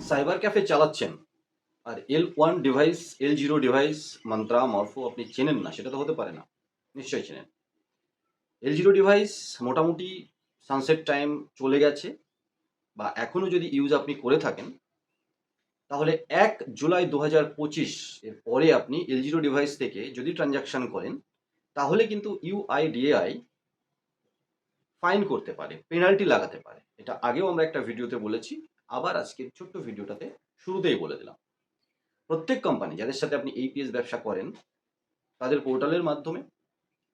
Cyber cafe চালাচ্ছেন আর L1 device, L0 device, mantra, Morpho আপনি চেনেন না, সেটা তো হতে পারে না। নিশ্চয়ই চেনেন। L0 ডিভাইস মোটামুটি সানসেট টাইম চলে গেছে, বা এখনো যদি ইউজ আপনি করে থাকেন, তাহলে 1 জুলাই 2025 এর পরে আপনি L0 ডিভাইস থেকে যদি ট্রানজাকশন করেন, তাহলে কিন্তু UIDAI ফাইন করতে পারে, পেনাল্টি লাগাতে পারে। এটা আগেও আমরা একটা ভিডিওতে বলেছি, আবার আজকের ছোট্ট ভিডিওটাতে শুরুতেই বলে দিলাম। প্রত্যেক কোম্পানি যাদের সাথে আপনি APS ব্যবসা করেন, তাদের পোর্টালের মাধ্যমে,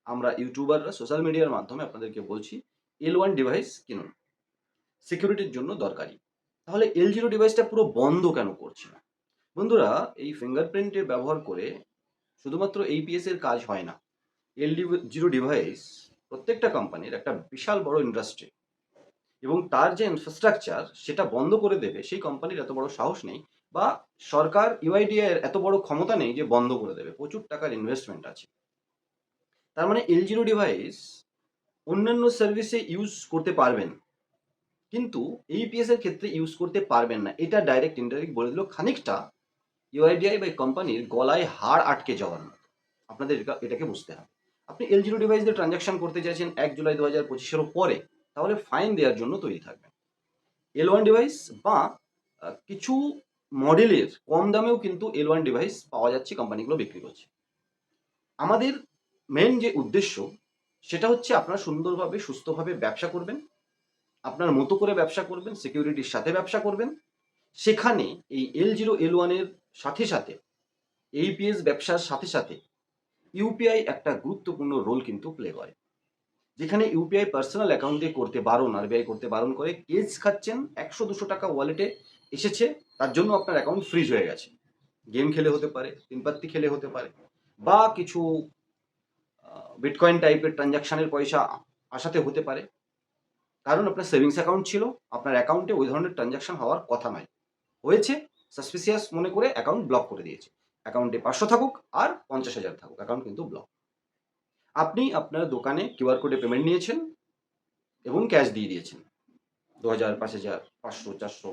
আমরা ইউটিউবাররা সোশ্যাল মিডিয়ার মাধ্যমে আপনাদেরকে বলছি, L1 ডিভাইস কিনুন, সিকিউরিটির জন্য দরকারি। তাহলে L0 ডিভাইসটা পুরো বন্ধ কেন করছে না? বন্ধুরা, এই ফিঙ্গারপ্রিন্টের ব্যবহার করে শুধুমাত্র APS এর কাজ হয় না। L0 ডিভাইস প্রত্যেকটা কোম্পানির একটা বিশাল বড় ইন্ডাস্ট্রি, এবং তার যে ইনফ্রাস্ট্রাকচার সেটা বন্ধ করে দেবে সেই কোম্পানির এত বড় সাহস নেই, বা সরকার UIDAI এর এত বড় ক্ষমতা নেই যে বন্ধ করে দেবে। প্রচুর টাকার ইনভেস্টমেন্ট আছে। তার মানে L0 ডিভাইস অন্যান্য সার্ভিসে ইউজ করতে পারবেন, কিন্তু APS এর ক্ষেত্রে ইউজ করতে পারবেন না। এটা ডাইরেক্ট ইনডাইরেক্ট বলে দিল খানিকটা UIDAI বা কোম্পানির গলায় হাড় আটকে যাওয়ার মতো। আপনাদের এটাকে বুঝতে হবে। আপনি L0 ডিভাইস দিয়ে ট্রানজাকশন করতে চাইছেন 1 জুলাই 2025 পরে, তাহলে ফাইন দেওয়ার জন্য তৈরি থাকবেন। L1 ডিভাইস বা কিছু মডেলের কম দামেও কিন্তু L1 ডিভাইস পাওয়া যাচ্ছে, কোম্পানিগুলো বিক্রি করছে। আমাদের মেন যে উদ্দেশ্য সেটা হচ্ছে আপনারা সুন্দরভাবে সুস্থভাবে ব্যবসা করবেন, আপনার মতো করে ব্যবসা করবেন, সিকিউরিটির সাথে ব্যবসা করবেন। সেখানে এই L0 L1 এর সাথে সাথে APS ব্যবসার সাথে সাথে ইউপিআই একটা গুরুত্বপূর্ণ রোল কিন্তু প্লে করে। যেখানে ইউপিআই পার্সোনাল অ্যাকাউন্ট দিয়ে করতে বারণ, আরবিআই করতে বারণ করে। কেস খাচ্ছেন, 100-200 টাকা ওয়ালেটে এসেছে, তার জন্য আপনার অ্যাকাউন্ট ফ্রিজ হয়ে গেছে। গেম খেলে হতে পারে, তিনপাত্তি খেলে হতে পারে, বা কিছু বিটকয়েন টাইপের ট্রানজাকশনের পয়সা আসাতে হতে পারে। কারণ আপনার সেভিংস অ্যাকাউন্ট ছিল, আপনার অ্যাকাউন্টে ওই ধরনের ট্রানজাকশন হওয়ার কথা নয়, হয়েছে, সাসপিসিয়াস মনে করে অ্যাকাউন্ট ব্লক করে দিয়েছে। অ্যাকাউন্টে 500 থাকুক আর 50,000 থাকুক, অ্যাকাউন্ট কিন্তু ব্লক। আপনি আপনার দোকানে কিউআর কোডে পেমেন্ট নিয়েছেন এবং ক্যাশ দিয়ে দিয়েছেন 2000, 5000, 500, 400।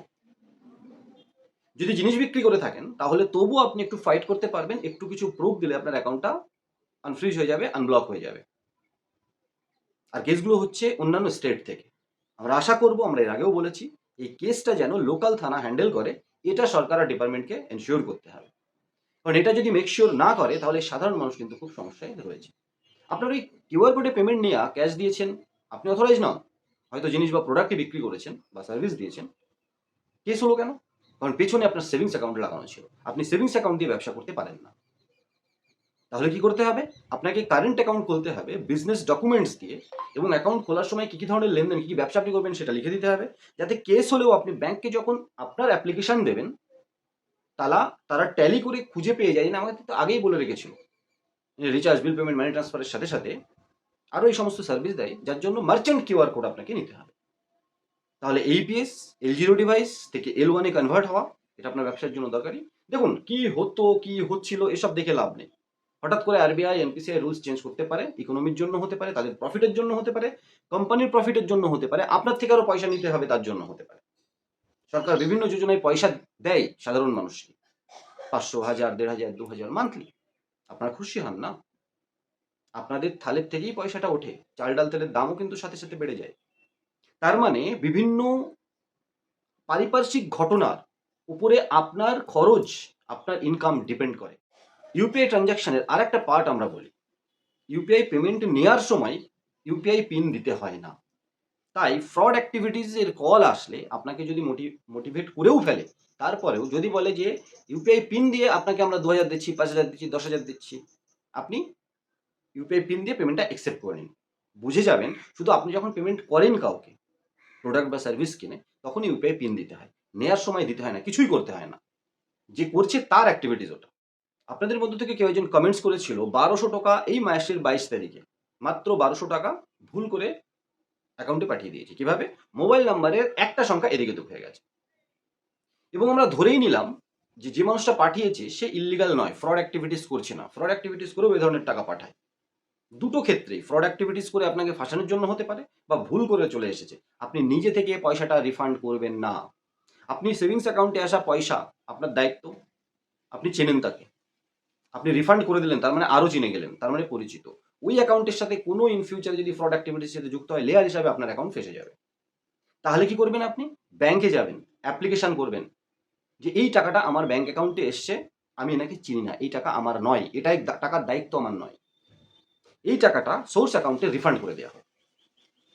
যদি জিনিস বিক্রি করে থাকেন, তাহলে তবুও আপনি একটু ফাইট করতে পারবেন, একটু কিছু প্রুফ দিলে আপনার অ্যাকাউন্টটা আনফ্রিজ হয়ে যাবে, আনব্লক হয়ে যাবে। আর কেসগুলো হচ্ছে অন্যান্য স্টেট থেকে। আমরা আশা করব, আমরা এর আগেও বলেছি, এই কেসটা যেন লোকাল থানা হ্যান্ডেল করে, এটা সরকার আর ডিপার্টমেন্টকে এনশিওর করতে হবে। কারণ এটা যদি মেকশিওর না করে, তাহলে সাধারণ মানুষ কিন্তু খুব সমস্যায় রয়েছে। আপনার ওই কিউআর কোডে পেমেন্ট নিয়ে ক্যাশ দিয়েছেন, আপনি অথরাইজ নন, হয়তো জিনিস বা প্রোডাক্টই বিক্রি করেছেন বা সার্ভিস দিয়েছেন, কেস হলো কেন? কারণ পেছনে আপনার সেভিংস অ্যাকাউন্ট লাগানো ছিল, আপনি সেভিংস অ্যাকাউন্ট দিয়ে ব্যবসা করতে পারেন না। তাহলে কি করতে হবে? আপনাকে কারেন্ট অ্যাকাউন্ট খুলতে হবে বিজনেস ডকুমেন্টস দিয়ে, এবং অ্যাকাউন্ট খোলার সময় কী কী ধরনের লেনদেন, কী কী ব্যবসা আপনি করবেন সেটা লিখে দিতে হবে, যাতে কেস হলেও আপনি ব্যাংককে যখন আপনার অ্যাপ্লিকেশন দেবেন, তারা ট্যালি করে খুঁজে পেয়ে যায়। না, আমাকে তো আগেই বলে রেখেছিল। রিচার্জ, বিল পেমেন্ট, মানি ট্রান্সফারের সাথে সাথে আরও এই সমস্ত সার্ভিস দেয়, যার জন্য মার্চেন্ট কিউআর কোড আপনাকে নিতে হবে। তাহলে APS L0 ডিভাইস থেকে L1 এ কনভার্ট হওয়া, এটা আপনার ব্যবসার জন্য দরকারি। দেখুন, কি হতো, কি হচ্ছিল, এসব দেখে লাভ নেই। হঠাৎ করে আরবিআই, এনপিসিআই রুলস চেঞ্জ করতে পারে, ইকোনমির জন্য হতে পারে, তাদের প্রফিটের জন্য হতে পারে, কোম্পানির প্রফিটের জন্য হতে পারে, আপনার থেকে আরও পয়সা নিতে হবে তার জন্য হতে পারে। সরকার বিভিন্ন যোজনায় পয়সা দেয় সাধারণ মানুষকে, 500, 1000, 1500, 2000 মান্থলি। আপনারা খুশি হন না? আপনাদের থালের থেকেই পয়সাটা ওঠে, চাল ডাল তেলের দামও কিন্তু সাথে সাথে বেড়ে যায়। তার মানে বিভিন্ন পারিপার্শ্বিক ঘটনার উপরে আপনার খরচ, আপনার ইনকাম ডিপেন্ড করে। ইউপিআই ট্রানজাকশনের আর একটা পার্ট আমরা বলি, ইউপিআই পেমেন্ট নেওয়ার সময় ইউপিআই পিন দিতে হয় না। তাই ফ্রড অ্যাক্টিভিটিসের কল আসলে আপনাকে যদি মোটিভেট করেও ফেলে, তারপরেও যদি বলে যে ইউপিআই পিন দিয়ে আপনাকে আমরা 2000 দিচ্ছি, 5000 দিচ্ছি, 10,000 দিচ্ছি, আপনি ইউপিআই পিন দিয়ে পেমেন্টটা অ্যাকসেপ্ট করে নিন। বুঝে যাবেন, শুধু আপনি যখন পেমেন্ট করেন কাউকে, প্রোডাক্ট বা সার্ভিস কিনে, তখনই ইউপিআই পিন দিতে হয়, নেওয়ার সময় দিতে হয় না, কিছুই করতে হয় না। যে করছে তার অ্যাক্টিভিটিস ওটা। আপনাদের মধ্য থেকে কেউ একজন কমেন্টস করেছিল 1200 টাকা এই মাসের 22 তারিখে, মাত্র 1200 টাকা ভুল করে অ্যাকাউন্টে পাঠিয়ে দিয়েছে। কিভাবে? মোবাইল নাম্বারের একটা সংখ্যা এদিকে ওদিক হয়ে গেছে, এবং আমরা ধরেই নিলাম যে যে মানুষটা পাঠিয়েছে সে ইল্লিগাল নয়, ফ্রড অ্যাক্টিভিটিস করছে না। ফ্রড অ্যাক্টিভিটিস করেও এই ধরনের টাকা পাঠায়। দুটো ক্ষেত্রেই ফ্রড অ্যাক্টিভিটিস করে আপনাকে ফাঁসানোর জন্য হতে পারে, বা ভুল করে চলে এসেছে, আপনি নিজে থেকে পয়সাটা রিফান্ড করবেন না। আপনি সেভিংস অ্যাকাউন্টে আসা পয়সা আপনার দায়িত্ব, আপনি চেনেন তাকে, আপনি রিফান্ড করে দিলেন, তার মানে আরও চিনে গেলেন, তার মানে পরিচিত। ওই অ্যাকাউন্টের সাথে কোনো ইন ফিউচারে যদি ফ্রড অ্যাক্টিভিটির সাথে যুক্ত হয়, লেয়ার হিসাবে আপনার অ্যাকাউন্ট ফেসে যাবে। তাহলে কি করবেন আপনি? ব্যাংকে যাবেন, অ্যাপ্লিকেশন করবেন যে এই টাকাটা আমার ব্যাংক অ্যাকাউন্টে এসছে, আমি এনাকে চিনি না, এই টাকা আমার নয়, এটাই টাকার দায়িত্ব আমার নয়। এই টাকাটা সোর্স অ্যাকাউন্টে রিফান্ড করে দেওয়া হয়।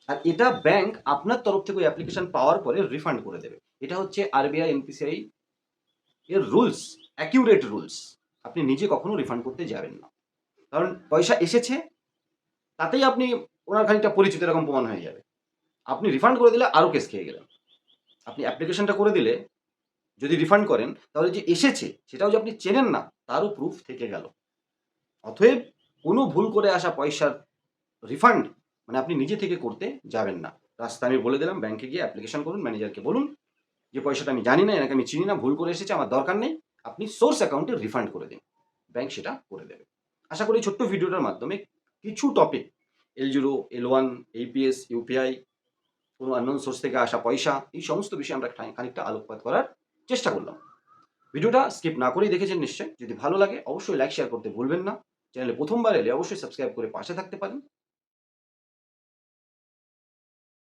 আর এটা ব্যাংক আপনার তরফ থেকে ওই অ্যাপ্লিকেশন পাওয়ার পরে রিফান্ড করে দেবে। এটা হচ্ছে আরবিআই, এনপিসিআই এর রুলস, অ্যাকিউরেট রুলস। আপনি নিজে কখনো রিফান্ড করতে যাবেন না। কারণ পয়সা এসেছে, তাতেই আপনি ওনার খানিকটা পরিচিত এরকম প্রমাণ হয়ে যাবে। আপনি রিফান্ড করে দিলে আরও কেস খেয়ে গেলেন। আপনি অ্যাপ্লিকেশনটা করে দিলে যদি রিফান্ড করেন, তাহলে যে এসেছে সেটাও যে আপনি চেনেন না, তারও প্রুফ থেকে গেল। অতএব কোনো ভুল করে আসা পয়সার রিফান্ড মানে আপনি নিজে থেকে করতে যাবেন না। রাস্তা আমি বলে দিলাম, ব্যাংকে গিয়ে অ্যাপ্লিকেশন করুন, ম্যানেজারকে বলুন যে পয়সাটা আমি জানি না, এনাকে আমি চিনি না, ভুল করে এসেছে, আমার দরকার নেই, আপনি সোর্স অ্যাকাউন্টে রিফান্ড করে দিন। ব্যাংক সেটা করে দেবে। আশা করি এই ছোট্ট ভিডিওটার মাধ্যমে কিছু topic, L0, L1, APS, UPI, কোনো আননোন সোর্স থেকে আসা পয়সা, এই সমস্ত বিষয়ে আমরা খানিকটা আলোকপাত করার চেষ্টা করলাম। ভিডিওটা স্কিপ না করেই দেখেছেন নিশ্চয়ই। যদি ভালো লাগে অবশ্যই লাইক শেয়ার করতে ভুলবেন না। চ্যানেলে প্রথমবার এলে অবশ্যই সাবস্ক্রাইব করে পাশে থাকতে পারেন।